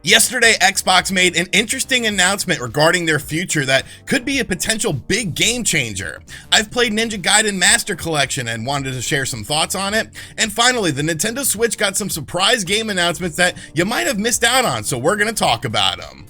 Yesterday, Xbox made an interesting announcement regarding their future that could be a potential big game changer. I've played Ninja Gaiden Master Collection and wanted to share some thoughts on it. And finally, the Nintendo Switch got some surprise game announcements that you might have missed out on, so we're going to talk about them.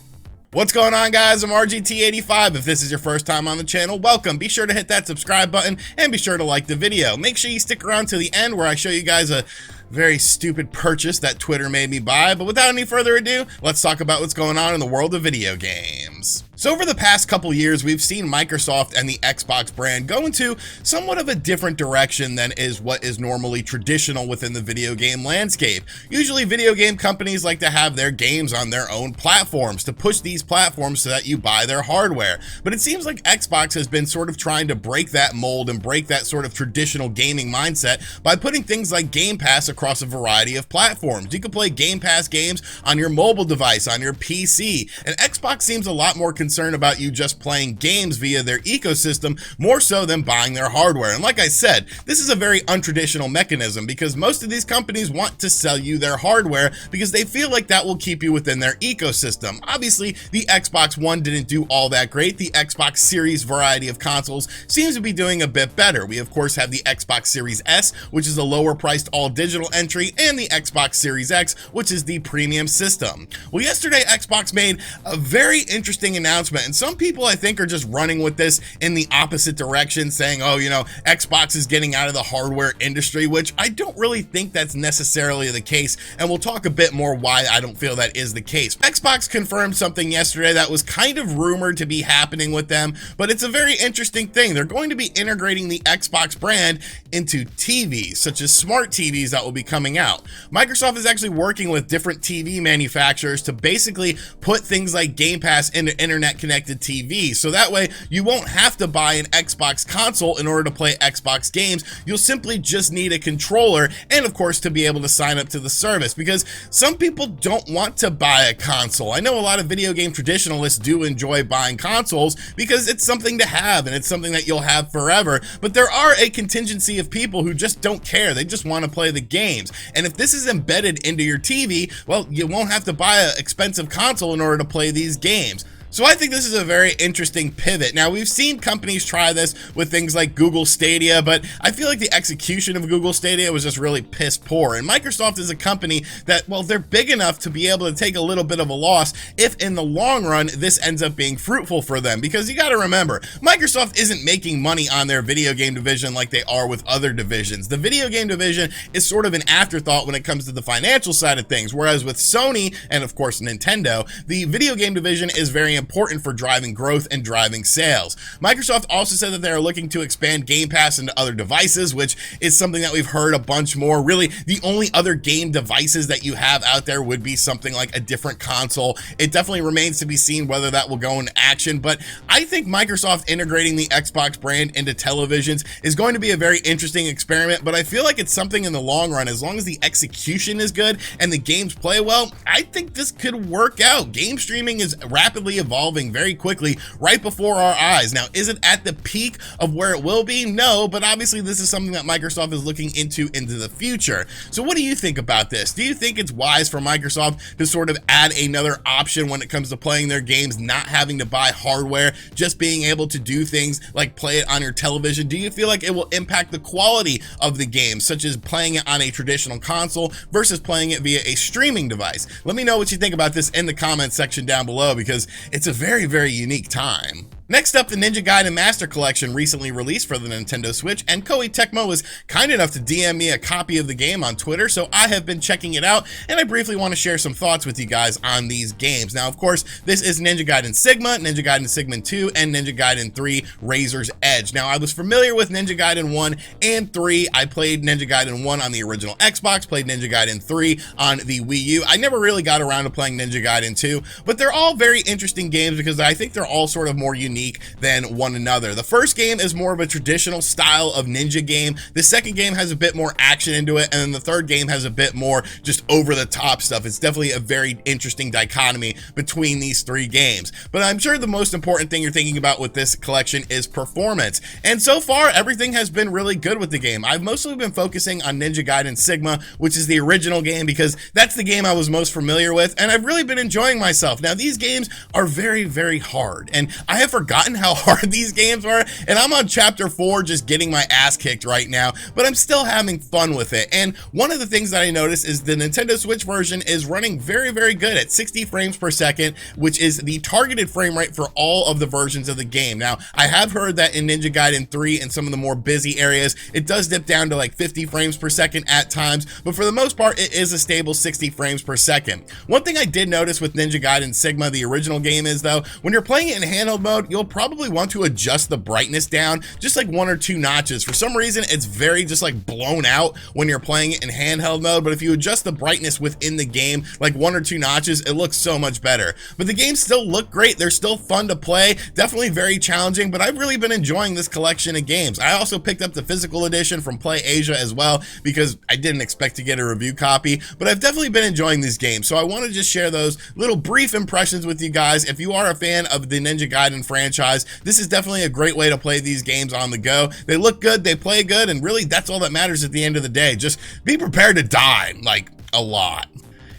What's going on, guys? I'm RGT85. If this is your first time on the channel, welcome. Be sure to hit that subscribe button and be sure to like the video. Make sure you stick around to the end where I show you guys a very stupid purchase that Twitter made me buy. But without any further ado, let's talk about what's going on in the world of video games. So over the past couple years, we've seen Microsoft and the Xbox brand go into somewhat of a different direction than is what is normally traditional within the video game landscape. Usually video game companies like to have their games on their own platforms to push these platforms so that you buy their hardware. But it seems like Xbox has been sort of trying to break that mold and break that sort of traditional gaming mindset by putting things like GamePass across a variety of platforms. You can play GamePass games on your mobile device, on your PC, and Xbox seems a lot more concerned about you just playing games via their ecosystem more so than buying their hardware. And like I said, this is a very untraditional mechanism because most of these companies want to sell you their hardware because they feel like that will keep you within their ecosystem. Obviously, the Xbox One didn't do all that great. The Xbox Series variety of consoles seems to be doing a bit better. We of course have the Xbox Series S, which is a lower priced all digital entry, and the Xbox Series X, which is the premium system. Well, yesterday Xbox made a very interesting announcement, and some people I think are just running with this in the opposite direction, saying, oh, you know, Xbox is getting out of the hardware industry, which I don't really think that's necessarily the case, and we'll talk a bit more why I don't feel that is the case. Xbox confirmed something yesterday that was kind of rumored to be happening with them, but it's a very interesting thing. They're going to be integrating the Xbox brand into TVs, such as smart TVs that will be coming out. Microsoft is actually working with different TV manufacturers to basically put things like Game Pass into internet connected TVs, so that way you won't have to buy an Xbox console in order to play Xbox games. You'll simply just need a controller and of course to be able to sign up to the service, because some people don't want to buy a console. I know a lot of video game traditionalists do enjoy buying consoles because it's something to have and it's something that you'll have forever, but there are a contingency of people who just don't care. They just want to play the games, and if this is embedded into your TV, well, you won't have to buy an expensive console in order to play these games. So I think this is a very interesting pivot. Now, we've seen companies try this with things like Google Stadia, but I feel like the execution of Google Stadia was just really piss poor. And Microsoft is a company that, well, they're big enough to be able to take a little bit of a loss if in the long run this ends up being fruitful for them. Because you got to remember, Microsoft isn't making money on their video game division like they are with other divisions. The video game division is sort of an afterthought when it comes to the financial side of things, whereas with Sony and of course Nintendo, the video game division is very important for driving growth and driving sales. Microsoft also said that they are looking to expand Game Pass into other devices, which is something that we've heard a bunch more. Really, the only other game devices that you have out there would be something like a different console. It definitely remains to be seen whether that will go into action, but I think Microsoft integrating the Xbox brand into televisions is going to be a very interesting experiment, but I feel like it's something in the long run. As long as the execution is good and the games play well, I think this could work out. Game streaming is rapidly evolving very quickly right before our eyes. Now, is it at the peak of where it will be? No, but obviously this is something that Microsoft is looking into the future. So what do you think about this? Do you think it's wise for Microsoft to sort of add another option when it comes to playing their games, not having to buy hardware, just being able to do things like play it on your television? Do you feel like it will impact the quality of the game, such as playing it on a traditional console versus playing it via a streaming device? Let me know what you think about this in the comments section down below, because it's a very unique time. Next up, the Ninja Gaiden Master Collection recently released for the Nintendo Switch, and Koei Tecmo was kind enough to DM me a copy of the game on Twitter, so I have been checking it out, and I briefly want to share some thoughts with you guys on these games. Now, of course, this is Ninja Gaiden Sigma, Ninja Gaiden Sigma 2, and Ninja Gaiden 3 Razor's Edge. Now, I was familiar with Ninja Gaiden 1 and 3. I played Ninja Gaiden 1 on the original Xbox, played Ninja Gaiden 3 on the Wii U. I never really got around to playing Ninja Gaiden 2, but they're all very interesting games because I think they're all sort of more unique unique than one another. The first game is more of a traditional style of ninja game. The second game has a bit more action into it, and then the third game has a bit more just over the top stuff. It's definitely a very interesting dichotomy between these three games. But I'm sure the most important thing you're thinking about with this collection is performance. And so far, everything has been really good with the game. I've mostly been focusing on Ninja Gaiden Sigma, which is the original game, because that's the game I was most familiar with, and I've really been enjoying myself. Now, these games are very, very hard, and I have forgotten how hard these games are, and I'm on chapter 4 just getting my ass kicked right now, but I'm still having fun with it. And one of the things that I noticed is the Nintendo Switch version is running very, very good at 60 frames per second, which is the targeted frame rate for all of the versions of the game. Now, I have heard that in Ninja Gaiden 3 and some of the more busy areas, it does dip down to like 50 frames per second at times, but for the most part, it is a stable 60 frames per second. One thing I did notice with Ninja Gaiden Sigma, the original game, is though, when you're playing it in handheld mode, you'll probably want to adjust the brightness down just like 1 or 2 notches. For some reason, it's very just like blown out when you're playing it in handheld mode, but if you adjust the brightness within the game like 1 or 2 notches, it looks so much better. But the games still look great. They're still fun to play, definitely very challenging, but I've really been enjoying this collection of games. I also picked up the physical edition from Play Asia as well, because I didn't expect to get a review copy, but I've definitely been enjoying these games. So I want to just share those little brief impressions with you guys. If you are a fan of the Ninja Gaiden franchise, this is definitely a great way to play these games on the go. They look good, they play good, and really that's all that matters at the end of the day. Just be prepared to die, like, a lot.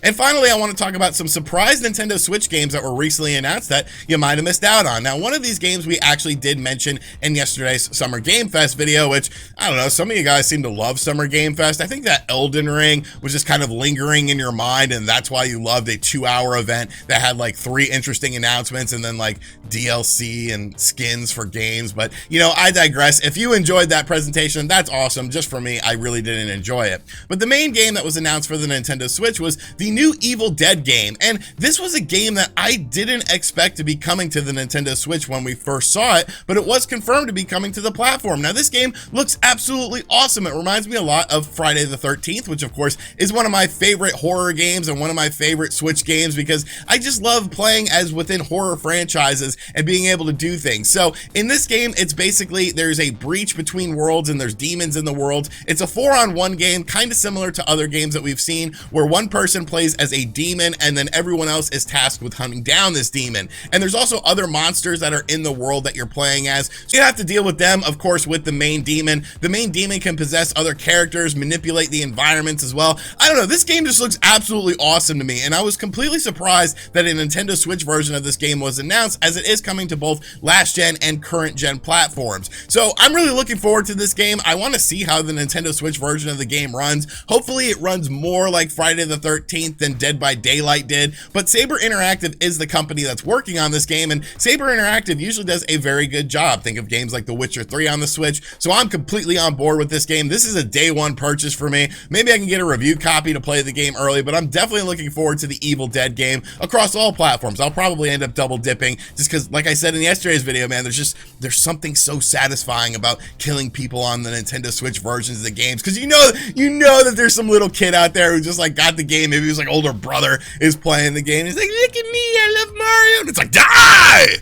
And finally, I want to talk about some surprise Nintendo Switch games that were recently announced that you might have missed out on. Now, one of these games we actually did mention in yesterday's Summer Game Fest video, which, I don't know, some of you guys seem to love Summer Game Fest. I think that Elden Ring was just kind of lingering in your mind, and that's why you loved a 2-hour event that had like 3 interesting announcements and then like DLC and skins for games. But, you know, I digress. If you enjoyed that presentation, that's awesome. Just for me, I really didn't enjoy it. But the main game that was announced for the Nintendo Switch was the new Evil Dead game, and this was a game that I didn't expect to be coming to the Nintendo Switch when we first saw it, but it was confirmed to be coming to the platform. Now, this game looks absolutely awesome. It reminds me a lot of Friday the 13th, which of course is one of my favorite horror games and one of my favorite Switch games, because I just love playing as within horror franchises and being able to do things. So in this game, it's basically there's a breach between worlds and there's demons in the world. It's a 4-on-1 game, kind of similar to other games that we've seen, where one person plays as a demon and then everyone else is tasked with hunting down this demon. And there's also other monsters that are in the world that you're playing as, so you have to deal with them, of course, with the main demon. The main demon can possess other characters, manipulate the environments as well. I don't know, this game just looks absolutely awesome to me, and I was completely surprised that a Nintendo Switch version of this game was announced, as it is coming to both last gen and current gen platforms. So I'm really looking forward to this game. I want to see how the Nintendo Switch version of the game runs. Hopefully it runs more like Friday the 13th than Dead by Daylight did, but Saber Interactive is the company that's working on this game, and Saber Interactive usually does a very good job. Think of games like The Witcher 3 on the Switch, so I'm completely on board with this game. This is a day one purchase for me. Maybe I can get a review copy to play the game early, but I'm definitely looking forward to the Evil Dead game across all platforms. I'll probably end up double dipping, just because, like I said in yesterday's video, man, there's something so satisfying about killing people on the Nintendo Switch versions of the games, because you know that there's some little kid out there who just like got the game. Maybe he was like older brother is playing the game. He's like, look at me, I love Mario. And it's like, die!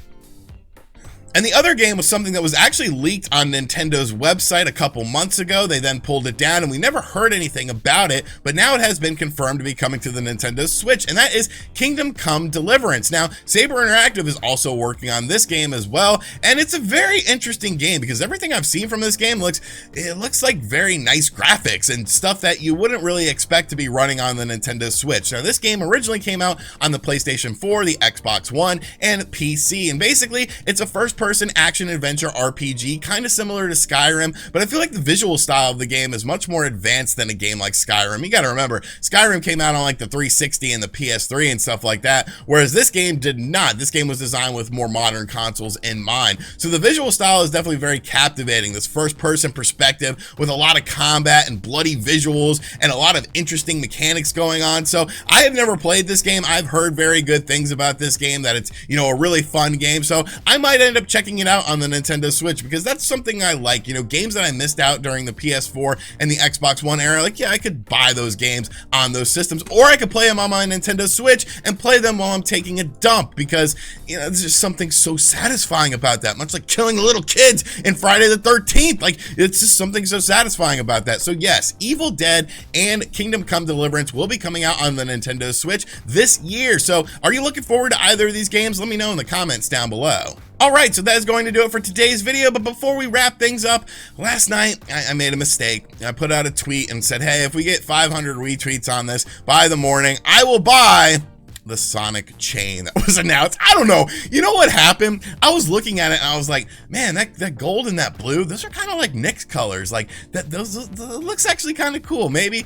And the other game was something that was actually leaked on Nintendo's website a couple months ago. They then pulled it down and we never heard anything about it, but now it has been confirmed to be coming to the Nintendo Switch, and that is Kingdom Come Deliverance. Now, Saber Interactive is also working on this game as well, and it's a very interesting game because everything I've seen from this game looks like very nice graphics and stuff that you wouldn't really expect to be running on the Nintendo Switch. Now, this game originally came out on the PlayStation 4, the Xbox One, and PC, and basically it's a first-person action adventure RPG, kind of similar to Skyrim, but I feel like the visual style of the game is much more advanced than a game like Skyrim. You gotta remember, Skyrim came out on like the 360 and the PS3 and stuff like that, whereas this game did not. This game was designed with more modern consoles in mind. So the visual style is definitely very captivating. This first-person perspective with a lot of combat and bloody visuals and a lot of interesting mechanics going on. So I have never played this game. I've heard very good things about this game, that it's, you know, a really fun game. So I might end up checking it out on the Nintendo Switch, because that's something I like. You know, games that I missed out during the PS4 and the Xbox One era, like, yeah, I could buy those games on those systems, or I could play them on my Nintendo Switch and play them while I'm taking a dump, because, you know, there's just something so satisfying about that, much like killing little kids in Friday the 13th. Like, it's just something so satisfying about that. So yes, Evil Dead and Kingdom Come Deliverance will be coming out on the Nintendo Switch this year. So are you looking forward to either of these games? Let me know in the comments down below. All right, so that is going to do it for today's video. But before we wrap things up, last night I made a mistake. I put out a tweet and said, hey, if we get 500 retweets on this by the morning, I will buy the Sonic chain that was announced. I don't know. You know what happened? I was looking at it and I was like, man, that gold and that blue, those are kind of like Nick's colors. Like that, those looks actually kind of cool. Maybe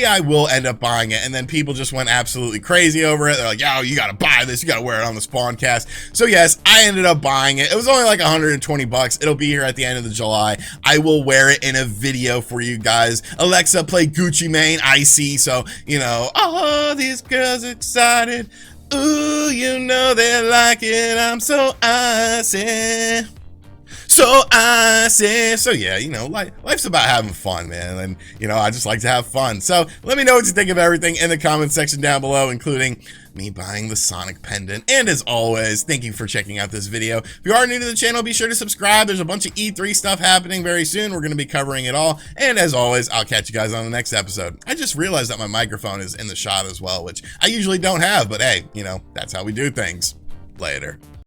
I will end up buying it. And then people just went absolutely crazy over it. They're like, yo, you gotta buy this. You gotta wear it on the Spawncast. So yes, I ended up buying it. It was only like 120 bucks. It'll be here at the end of the July. I will wear it in a video for you guys. Alexa, play Gucci Mane Icy. So, you know, oh, these girls excited. Ooh, you know they like it. I'm so icy. So icy. So yeah, you know, life's about having fun, man. And, you know, I just like to have fun. So let me know what you think of everything in the comment section down below, including me buying the Sonic pendant. And as always, thank you for checking out this video. If you are new to the channel, be sure to subscribe. There's a bunch of E3 stuff happening very soon. We're going to be covering it all. And as always, I'll catch you guys on the next episode. I just realized that my microphone is in the shot as well, which I usually don't have, but hey, you know, that's how we do things. Later.